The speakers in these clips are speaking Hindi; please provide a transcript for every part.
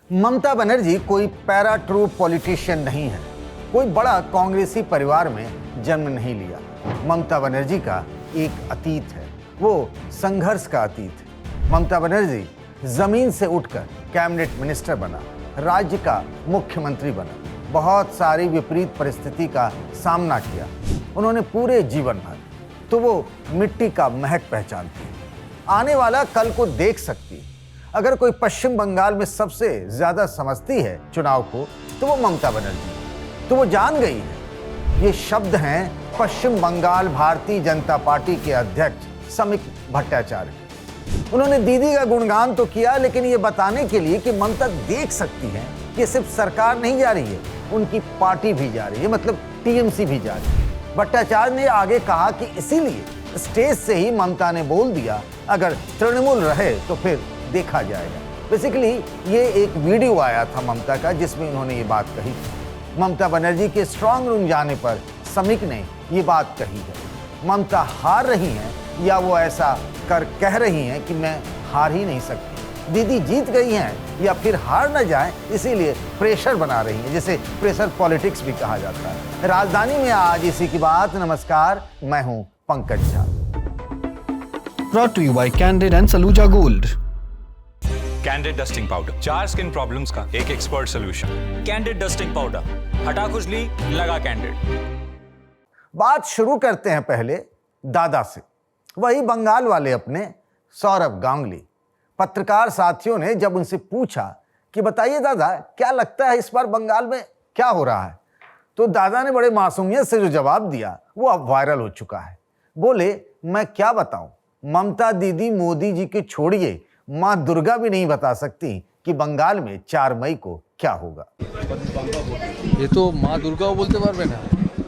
ममता बनर्जी कोई पैरा ट्रूप पॉलिटिशियन नहीं है, कोई बड़ा कांग्रेसी परिवार में जन्म नहीं लिया। ममता बनर्जी का एक अतीत है, वो संघर्ष का अतीत है। ममता बनर्जी जमीन से उठकर कैबिनेट मिनिस्टर बना, राज्य का मुख्यमंत्री बना, बहुत सारी विपरीत परिस्थिति का सामना किया उन्होंने पूरे जीवन भर, तो वो मिट्टी का महक पहचानती है, आने वाला कल को देख सकती है। अगर कोई पश्चिम बंगाल में सबसे ज्यादा समझती है चुनाव को, तो वो ममता बनर्जी। तो वो जान गई है। ये शब्द हैं पश्चिम बंगाल भारतीय जनता पार्टी के अध्यक्ष समीक भट्टाचार्य। उन्होंने दीदी का गुणगान तो किया, लेकिन ये बताने के लिए कि ममता देख सकती है कि सिर्फ सरकार नहीं जा रही है, उनकी पार्टी भी जा रही है, मतलब टीएमसी भी जा रही है। भट्टाचार्य ने आगे कहा कि इसीलिए स्टेज से ही ममता ने बोल दिया, अगर तृणमूल रहे तो फिर देखा जाएगा। बेसिकली ये एक वीडियो आया था ममता का, जिसमें उन्होंने ये बात कही थी। ममता बनर्जी के स्ट्रांग रूम जाने पर समीक ने ये बात कही है। ममता हार रही हैं या वो ऐसा कर कह रही हैं कि मैं हार ही नहीं सकती। दीदी जीत गई हैं या फिर हार न जाए, इसीलिए प्रेशर बना रही हैं, जिसे प्रेशर पॉलिटिक्स भी कहा जाता है। राजधानी में आज इसी की बात। नमस्कार, मैं हूं Pankaj Jha. Brought to you by Candid and Saluja Gold. Candid dusting powder, 4 skin problems का एक expert solution. Candid dusting powder, हटा खुजली, लगा कैंडिड। बात शुरू करते हैं पहले दादा से, वही बंगाल वाले अपने सौरभ गांगुली। पत्रकार साथियों ने जब उनसे पूछा कि बताइए दादा, क्या लगता है इस बार बंगाल में क्या हो रहा है, तो दादा ने बड़े मासूमियत से जो जवाब दिया वो अब वायरल हो चुका है। बोले, मैं क्या बताऊं, ममता दीदी मोदी जी के छोड़िए, माँ दुर्गा भी नहीं बता सकती कि बंगाल में 4 मई को क्या होगा। ये तो माँ दुर्गाও বলতে পারবে না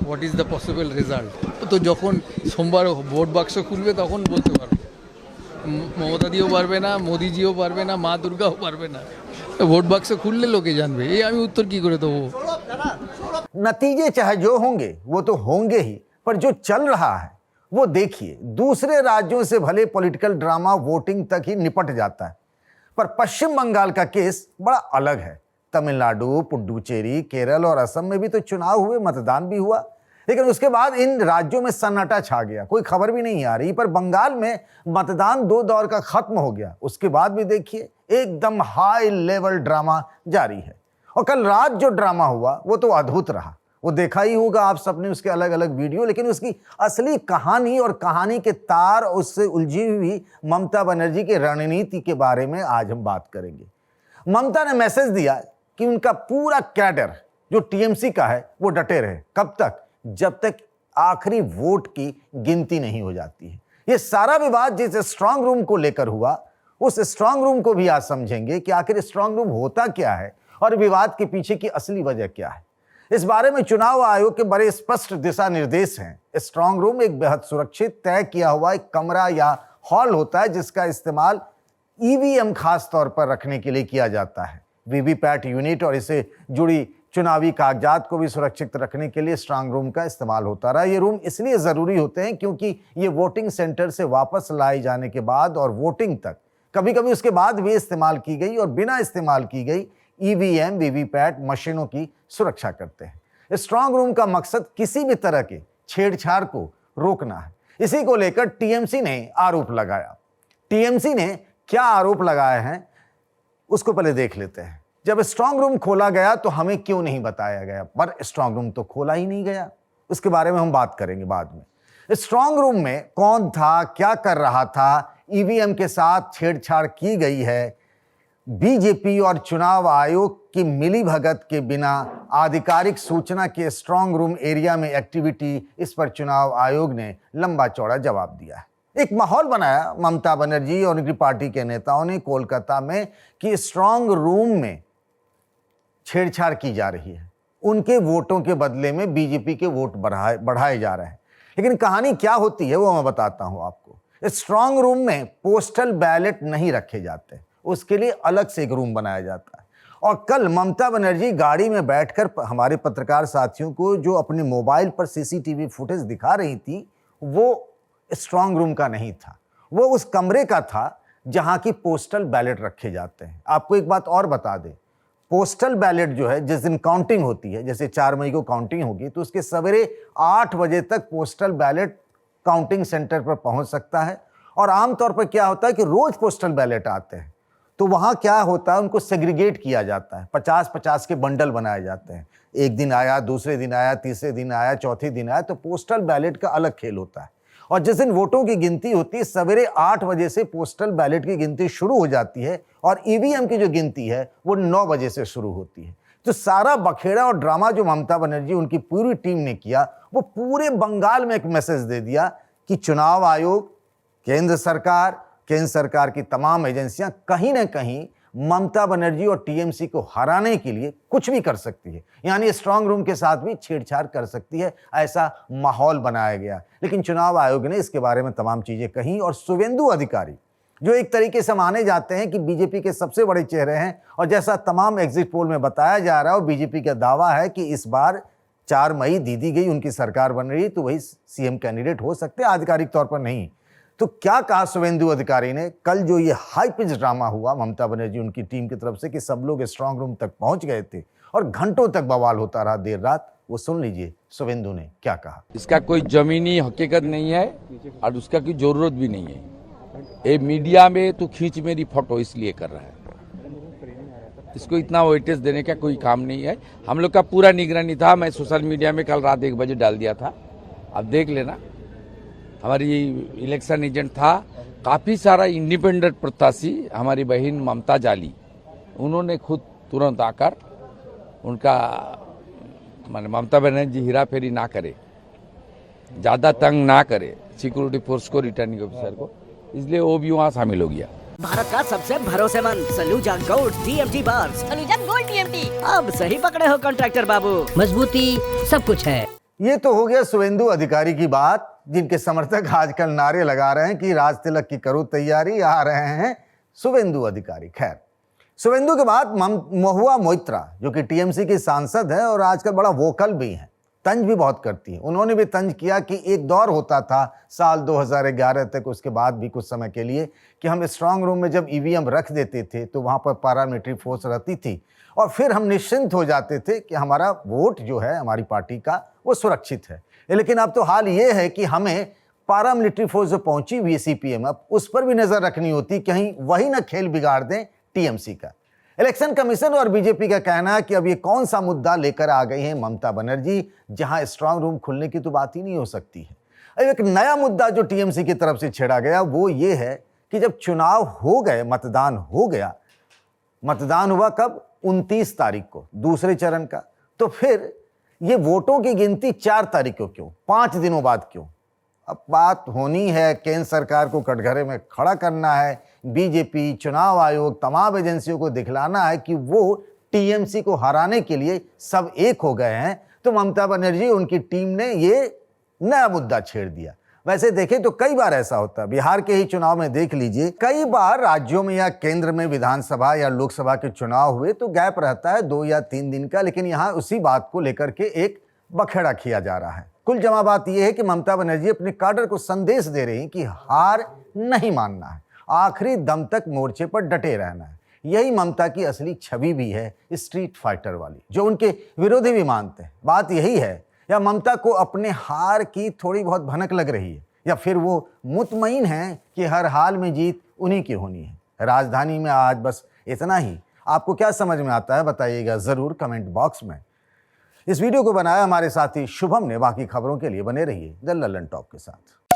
what is the possible result. তো যখন সোমবার ভোট বাক্স খুলবে তখন বলতে পারবে। মমতা দিও পারবে না, মোদিজিও পারবে না, মা দুর্গাও পারবে না। ভোট বাক্স খুললে লোকে জানবে। এই আমি উত্তর কি করে দেবো? नतीजे चाहे जो होंगे वो तो होंगे ही, पर जो चल रहा है वो देखिए। दूसरे राज्यों से भले पॉलिटिकल ड्रामा वोटिंग तक ही निपट जाता है, पर पश्चिम बंगाल का केस बड़ा अलग है। तमिलनाडु, पुडुचेरी, केरल और असम में भी तो चुनाव हुए, मतदान भी हुआ, लेकिन उसके बाद इन राज्यों में सन्नाटा छा गया, कोई खबर भी नहीं आ रही। पर बंगाल में मतदान 2 दौर का खत्म हो गया, उसके बाद भी देखिए एकदम हाई लेवल ड्रामा जारी है। और कल रात जो ड्रामा हुआ वो तो अद्भुत रहा। वो देखा ही होगा आप सबने, उसके अलग अलग वीडियो, लेकिन उसकी असली कहानी और कहानी के तार, उससे उलझी हुई ममता बनर्जी की रणनीति के बारे में आज हम बात करेंगे। ममता ने मैसेज दिया कि उनका पूरा कैडर जो टीएमसी का है वो डटे रहे। कब तक? जब तक आखिरी वोट की गिनती नहीं हो जाती है। ये सारा विवाद जिस स्ट्रांग रूम को लेकर हुआ, उस स्ट्रांग रूम को भी आज समझेंगे कि आखिर स्ट्रांग रूम होता क्या है और विवाद के पीछे की असली वजह क्या है। इस बारे में चुनाव आयोग के बड़े स्पष्ट दिशा निर्देश हैं। स्ट्रांग रूम एक बेहद सुरक्षित, तय किया हुआ एक कमरा या हॉल होता है, जिसका इस्तेमाल ईवीएम खास तौर पर रखने के लिए किया जाता है। वीवीपैट यूनिट और इससे जुड़ी चुनावी कागजात को भी सुरक्षित रखने के लिए स्ट्रांग रूम का इस्तेमाल होता रहा। ये रूम इसलिए ज़रूरी होते हैं क्योंकि ये वोटिंग सेंटर से वापस लाए जाने के बाद और वोटिंग तक, कभी कभी उसके बाद भी इस्तेमाल की गई और बिना इस्तेमाल की गई ईवीएम, वीवीपैट मशीनों की सुरक्षा करते हैं। स्ट्रांग रूम का मकसद किसी भी तरह के छेड़छाड़ को रोकना है। इसी को लेकर टीएमसी ने आरोप लगाया। टीएमसी ने क्या आरोप लगाए हैं उसको पहले देख लेते हैं। जब स्ट्रांग रूम खोला गया तो हमें क्यों नहीं बताया गया, पर स्ट्रांग रूम तो खोला ही नहीं गया, उसके बारे में हम बात करेंगे बाद में। स्ट्रांग रूम में कौन था, क्या कर रहा था, ईवीएम के साथ छेड़छाड़ की गई है, बीजेपी और चुनाव आयोग की मिलीभगत के बिना आधिकारिक सूचना के स्ट्रांग रूम एरिया में एक्टिविटी, इस पर चुनाव आयोग ने लंबा चौड़ा जवाब दिया है। एक माहौल बनाया ममता बनर्जी और उनकी पार्टी के नेताओं ने कोलकाता में कि स्ट्रांग रूम में छेड़छाड़ की जा रही है, उनके वोटों के बदले में बीजेपी के वोट बढ़ाए जा रहे हैं। लेकिन कहानी क्या होती है वो मैं बताता हूं आपको। स्ट्रांग रूम में पोस्टल बैलेट नहीं रखे जाते, उसके लिए अलग से एक रूम बनाया जाता है। और कल ममता बनर्जी गाड़ी में बैठकर हमारे पत्रकार साथियों को जो अपने मोबाइल पर सीसीटीवी फुटेज दिखा रही थी, वो स्ट्रांग रूम का नहीं था, वो उस कमरे का था जहां की पोस्टल बैलेट रखे जाते हैं। आपको एक बात और बता दें, पोस्टल बैलेट जो है, जिस दिन काउंटिंग होती है, जैसे 4 मई को काउंटिंग होगी, तो उसके सवेरे 8 बजे तक पोस्टल बैलेट काउंटिंग सेंटर पर पहुंच सकता है। और आमतौर पर क्या होता है कि रोज पोस्टल बैलेट आते हैं, तो वहां क्या होता है, उनको सेग्रीगेट किया जाता है, 50-50 के बंडल बनाए जाते हैं। एक दिन आया, दूसरे दिन आया, तीसरे दिन आया, चौथे दिन आया, तो पोस्टल बैलेट का अलग खेल होता है। और जिस दिन वोटों की गिनती होती है, सवेरे 8 बजे से पोस्टल बैलेट की गिनती शुरू हो जाती है और ईवीएम की जो गिनती है वो 9 बजे से शुरू होती है। तो सारा बखेड़ा और ड्रामा जो ममता बनर्जी उनकी पूरी टीम ने किया, वो पूरे बंगाल में एक मैसेज दे दिया कि चुनाव आयोग, केंद्र सरकार की तमाम एजेंसियां कहीं ना कहीं ममता बनर्जी और टीएमसी को हराने के लिए कुछ भी कर सकती है, यानी स्ट्रांग रूम के साथ भी छेड़छाड़ कर सकती है, ऐसा माहौल बनाया गया। लेकिन चुनाव आयोग ने इसके बारे में तमाम चीजें कही और शुभेंदु अधिकारी, जो एक तरीके से माने जाते हैं कि बीजेपी के सबसे बड़े चेहरे हैं, और जैसा तमाम एग्जिट पोल में बताया जा रहा है और बीजेपी का दावा है कि इस बार 4 मई दी गई उनकी सरकार बन रही, तो वही सीएम कैंडिडेट हो सकते हैं, आधिकारिक तौर पर नहीं। तो क्या कहा शुभेंदु अधिकारी ने? कल जो ये हाई पिच ड्रामा हुआ ममता बनर्जी उनकी टीम की तरफ से कि सब लोग स्ट्रांग रूम तक पहुंच गए थे और घंटों तक बवाल होता रहा देर रात, वो सुन लीजिए शुभेंदु ने क्या कहा। इसका कोई जमीनी हकीकत नहीं है और उसका कोई जरूरत भी नहीं है। ये मीडिया में तो खींच मेरी फोटो इसलिए कर रहा है, इसको इतना वेटेज देने का कोई काम नहीं है। हम लोग का पूरा निगरानी था, मैं सोशल मीडिया में कल रात 1 बजे डाल दिया था, अब देख लेना। हमारी इलेक्शन एजेंट था, काफ़ी सारा इंडिपेंडेंट प्रत्याशी, हमारी बहन ममता जाली, उन्होंने खुद तुरंत आकर उनका माने ममता बनर्जी हेरा फेरी ना करे, ज़्यादा तंग ना करे सिक्योरिटी फोर्स को, रिटर्निंग ऑफिसर को, इसलिए वो भी वहाँ शामिल हो गया। भारत का सबसे भरोसेमंद सलूजा गोल्ड टीएमटी बार। Saluja gold TMT. अब सही पकड़े हो कॉन्ट्रैक्टर बाबू, मजबूती सब कुछ है। ये तो हो गया शुभेंदु अधिकारी की बात, जिनके समर्थक आजकल नारे लगा रहे हैं कि राज तिलक की करो तैयारी, आ रहे हैं शुभेंदु अधिकारी। खैर, शुभेंदु के बाद महुआ मोइत्रा, जो कि टीएमसी की सांसद है और आजकल बड़ा वोकल भी है, तंज भी बहुत करती है। उन्होंने भी तंज किया कि एक दौर होता था साल 2011 तक, उसके बाद भी कुछ समय के लिए, कि हम स्ट्रांग रूम में जब ईवीएम रख देते थे तो वहाँ पर पैरामिलिट्री फोर्स रहती थी और फिर हम निश्चिंत हो जाते थे कि हमारा वोट जो है हमारी पार्टी का वो सुरक्षित है। लेकिन अब तो हाल ये है कि हमें पैरामिलिट्री फोर्स जो पहुंची हुई है सीपीएम, अब उस पर भी नजर रखनी होती, कहीं वही ना खेल बिगाड़ दें टीएमसी का। इलेक्शन कमीशन और बीजेपी का कहना है कि अब ये कौन सा मुद्दा लेकर आ गई हैं ममता बनर्जी, जहां स्ट्रांग रूम खुलने की तो बात ही नहीं हो सकती है। अब एक नया मुद्दा जो टीएमसी की तरफ से छेड़ा गया वो ये है कि जब चुनाव हो गए, मतदान हो गया, मतदान हुआ कब? 29 तारीख को, दूसरे चरण का, तो फिर ये वोटों की गिनती 4 तारीख को क्यों, 5 दिनों बाद क्यों? अब बात होनी है, केंद्र सरकार को कटघरे में खड़ा करना है, बीजेपी, चुनाव आयोग, तमाम एजेंसियों को दिखलाना है कि वो टीएमसी को हराने के लिए सब एक हो गए हैं। तो ममता बनर्जी, उनकी टीम ने ये नया मुद्दा छेड़ दिया। वैसे देखें तो कई बार ऐसा होता है, बिहार के ही चुनाव में देख लीजिए, कई बार राज्यों में या केंद्र में विधानसभा या लोकसभा के चुनाव हुए तो गैप रहता है 2 या 3 दिन का, लेकिन यहाँ उसी बात को लेकर के एक बखेड़ा किया जा रहा है। कुल जमा बात यह है कि ममता बनर्जी अपने काडर को संदेश दे रही कि हार नहीं मानना है, आखिरी दम तक मोर्चे पर डटे रहना है। यही ममता की असली छवि भी है, स्ट्रीट फाइटर वाली, जो उनके विरोधी भी मानते हैं। बात यही है, या ममता को अपने हार की थोड़ी बहुत भनक लग रही है, या फिर वो मुतमईन हैं कि हर हाल में जीत उन्हीं की होनी है। राजधानी में आज बस इतना ही। आपको क्या समझ में आता है बताइएगा ज़रूर कमेंट बॉक्स में। इस वीडियो को बनाया हमारे साथी शुभम ने। बाकी खबरों के लिए बने रहिए द लल्लन टॉप के साथ।